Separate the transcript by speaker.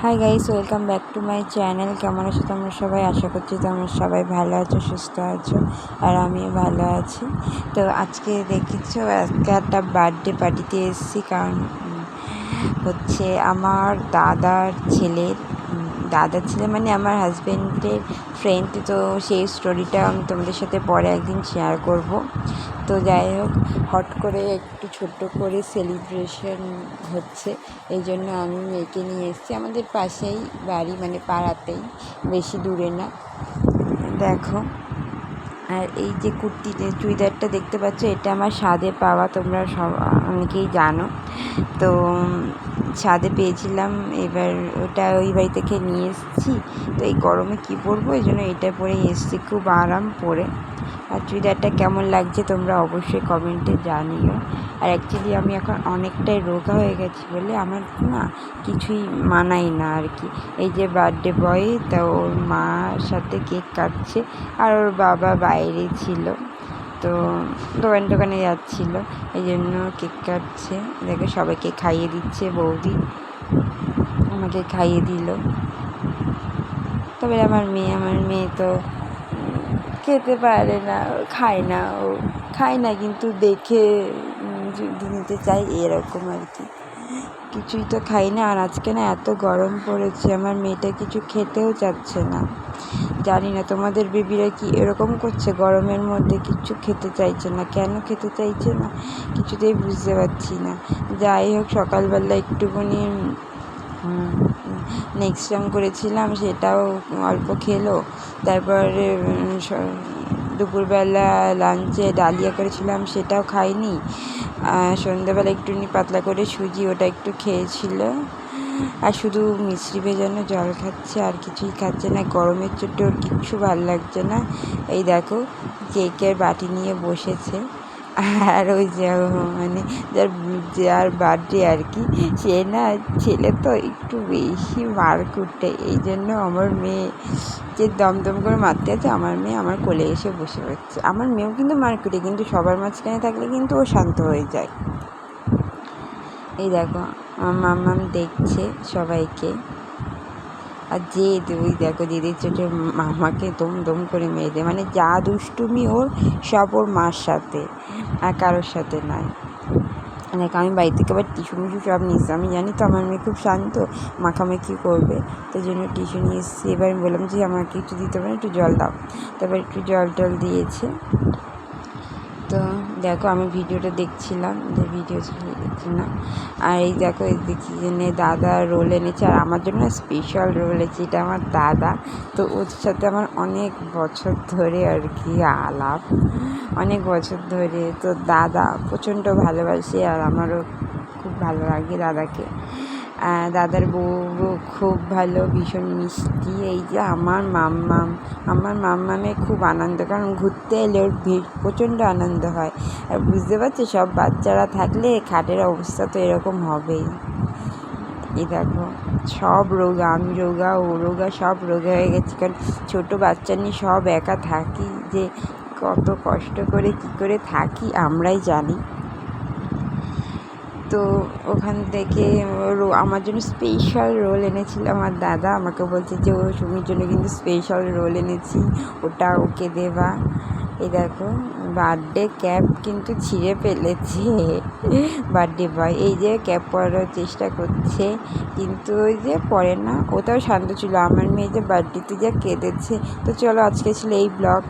Speaker 1: Hi guys, welcome back to my channel. কেমন আছো তোমরা সবাই? আশা করছি তোমরা সবাই ভালো আছো, সুস্থ আছো, আর আমিও ভালো আছি। তো আজকে দেখেছো, আজকে একটা বার্থডে পার্টিতে এসেছি। কারণ হচ্ছে আমার দাদার ছেলে মানে আমার হাজব্যান্ডের ফ্রেন্ড। তো সেই স্টোরিটা আমি তোমাদের সাথে পরে একদিন শেয়ার করব। তো যাই হোক, হট করে একটু ছোট্ট করে সেলিব্রেশন হচ্ছে, এই জন্য আমি মেয়েকে নিয়ে এসেছি। আমাদের পাশেই বাড়ি, মানে পাড়াতেই, বেশি দূরে না। দেখো, আর এই যে চুড়িদারটা দেখতে পাচ্ছ, এটা আমার স্বাদে পাওয়া, তোমরা সব অনেকেই জানো। তো স্বাদে পেয়েছিলাম, এবার ওটা ওই বাড়ি থেকে নিয়ে এসেছি। তো এই গরমে কী পরবো, এই জন্য এটা পরে এসেছি, খুব আরাম পরে। আর চুড়িদারটা কেমন লাগছে তোমরা অবশ্যই কমেন্টে জানিও। আর অ্যাকচুয়ালি আমি এখন অনেকটাই রোগা হয়ে গেছি বলে আমার না কিছুই মানায় না আর কি। এই যে বার্থডে বয়, তা ওর মার সাথে কেক কাটছে, আর ওর বাবা বাইরে ছিল, তো দোকানে যাচ্ছিলো, এই জন্য কেক কাটছে। দেখে সবাইকে খাইয়ে দিচ্ছে, বৌদি আমাকে খাইয়ে দিল। তবে আমার মেয়ে তো খেতে পারে না, খায় না, কিন্তু দেখে নিতে চাই, এরকম আর কি। কিছুই তো খাই না। আর আজকে না এত গরম পড়েছে, আমার মেয়েটা কিছু খেতেও চাচ্ছে না। জানি না তোমাদের বেবিরা কি এরকম করছে, গরমের মধ্যে কিচ্ছু খেতে চাইছে না। কেন খেতে চাইছে না কিছুতেই বুঝতে পারছি না। যাই হোক, সকালবেলা একটুখানি নেক্সট টাইম করেছিলাম, সেটাও অল্প খেলো। তারপরে দুপুরবেলা লাঞ্চে ডালিয়া করেছিলাম, সেটাও খাইনি। সন্ধ্যাবেলা একটুখানি পাতলা করে সুজি, ওটা একটু খেয়েছিল। আর শুধু মিষ্টি ভেজানো জল খাচ্ছে, আর কিছুই খাচ্ছে না। গরমের চোটে ওর কিচ্ছু ভালো লাগছে না। এই দেখো, কেকের বাটি নিয়ে বসেছে। আর ওই যে মানে যার বার্থডে আর কি, সে না ছেলে তো একটু বেশি মার কুটে, এই জন্য আমার মেয়ে যে দমদম করে মারতে আছে, আমার মেয়ে আমার কোলে এসে বসে পড়ছে। আমার মেয়েও কিন্তু মার কুটে, কিন্তু সবার মাঝখানে থাকলে কিন্তু ও শান্ত হয়ে যায়। এই দেখো, আমার মাম্মাম দেখছে সবাইকে। আর ওই দেখো, দিদির চোটে মামাকে দম করে মেরে দেয়, মানে যা দুষ্টুমি ওর সব ওর মার সাথে, আর কারোর সাথে নয়। দেখ, আমি বাড়ি থেকে আবার টিস্যু মিশু সব নিয়েছি। আমি জানি তো আমার মেয়ে খুব শান্ত, মাখামাখি করবে, তাই জন্য টিস্যু নিয়ে এসেছি। এবার আমি বললাম যে আমাকে একটু দিতে পারে, একটু জল দাও। তারপর একটু জল টল দিয়েছে। তো দেখো, আমি ভিডিওটা দেখছিলাম, যে ভিডিও দেখছি না। আর এই দেখো, দেখছি জেনে দাদা রোল এনেছে, আর আমার জন্য স্পেশাল রোল এনেছে। এটা আমার দাদা, তো ওর সাথে আমার অনেক বছর ধরে আর কি আলাপ, অনেক বছর ধরে। তো দাদা প্রচণ্ড ভালোবাসে, আর আমারও খুব ভালো লাগে দাদাকে। দাদার বউ খুব ভালো, ভীষণ মিষ্টি। এই যে আমার মাম্মামের খুব আনন্দ, কারণ ঘুরতে এলে ওর প্রচণ্ড আনন্দ হয়। আর বুঝতে পারছি, সব বাচ্চারা থাকলে খাটের অবস্থা তো এরকম হবেই। এই দেখো, সব রোগা, আমি রোগা, ও রোগা, সব রোগা হয়ে গেছি। কারণ ছোটো বাচ্চা নিয়ে সব একা থাকি, যে কত কষ্ট করে কী করে থাকি আমরাই জানি। তো ওখান থেকে আমার জন্য স্পেশাল রোল এনেছিল আমার দাদা। আমাকে বলছে যে ও সুমির জন্য কিন্তু স্পেশাল রোল এনেছি, ওটা ওকে দেবা। এই দেখো, বার্থডে ক্যাপ কিন্তু ছিঁড়ে ফেলেছে বার্থডে বয়। এই যে ক্যাপ পরার চেষ্টা করছে, কিন্তু ওই যে পরে না, ওটাও শান্ত ছিল। আমার মেয়ে যে বার্থডেতে যা কেঁদেছে। তো চলো, আজকে ছিল এই ব্লগ।